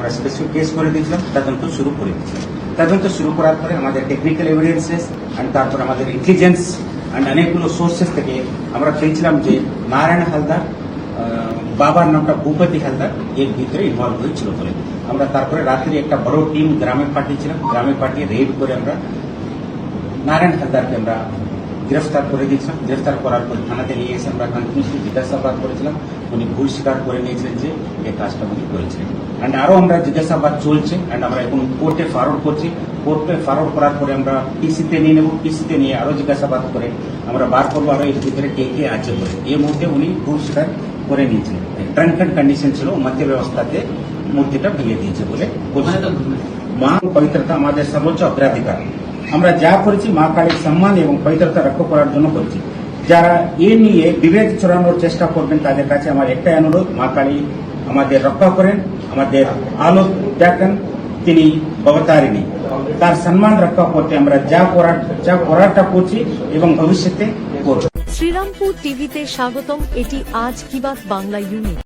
আমরা specific case করে দিয়েছিলাম, তদন্ত শুরু করে দিয়েছিলাম। তদন্ত শুরু করার পরে আমাদের টেকনিক্যাল এভিডেন্সেস অ্যান্ড তারপর আমাদের ইন্টেলিজেন্স অ্যান্ড অনেকগুলো সোর্সেস থেকে আমরা পেয়েছিলাম যে নারায়ণ হালদার, বাবার নামটা ভূপতি হালদার, এর ভিতরে ইনভলভ হয়েছিল বলে আমরা তারপরে রাত্রে একটা বড় টিম গ্রামে পাঠিয়েছিলাম। গ্রামে পাঠিয়ে রেড করে আমরা নারায়ণ হালদারকে আমরা গ্রেফতার করে দিয়েছিলাম। গ্রেফতার করার পর থানাতে নিয়ে এসে আমরা কন্টিনিউসলি জিজ্ঞাসাবাদ করেছিলাম। উনি ভুল স্বীকার করে নিয়েছিলেন যে এই কাজটা উনি করেছিলেন। অ্যান্ড আরও আমরা জিজ্ঞাসাবাদ চলছে অ্যান্ড আমরা এখন কোর্টে ফরওয়ার্ড করছি। কোর্টে ফরওয়ার্ড করার পরে আমরা পিসিতে নিয়ে নেব। পিসিতে নিয়ে আরও জিজ্ঞাসাবাদ করে আমরা বার করবো আরও এর ভিতরে কে কে আছে বলে। এর মধ্যে উনি ভুল স্বীকার করে নিয়েছিলেন। ট্রাঙ্কেড কন্ডিশন ছিল, মধ্য ব্যবস্থাতে মূর্তিটা ভেঙে দিয়েছে বলে বলছিলেন। মা পবিত্রতা আমাদের সর্বোচ্চ অগ্রাধিকার। আমরা যা করেছি মা কালীর সম্মান এবং পবিত্রতা রক্ষা করার জন্য করছি। যারা এ নিয়ে বিভেদ ছড়ানোর চেষ্টা করবেন তাদের কাছে আমার একটাই অনুরোধ, মা কালী আমাদের রক্ষা করেন, আমাদের আলো দেখেন, তিনি অবতারিণী। তার সম্মান রক্ষা করতে আমরা যা করাটা করছি এবং ভবিষ্যতে করব। শ্রীরামপুর টিভিতে স্বাগতম। এটি আজ কি বাত বাংলা ইউনিট।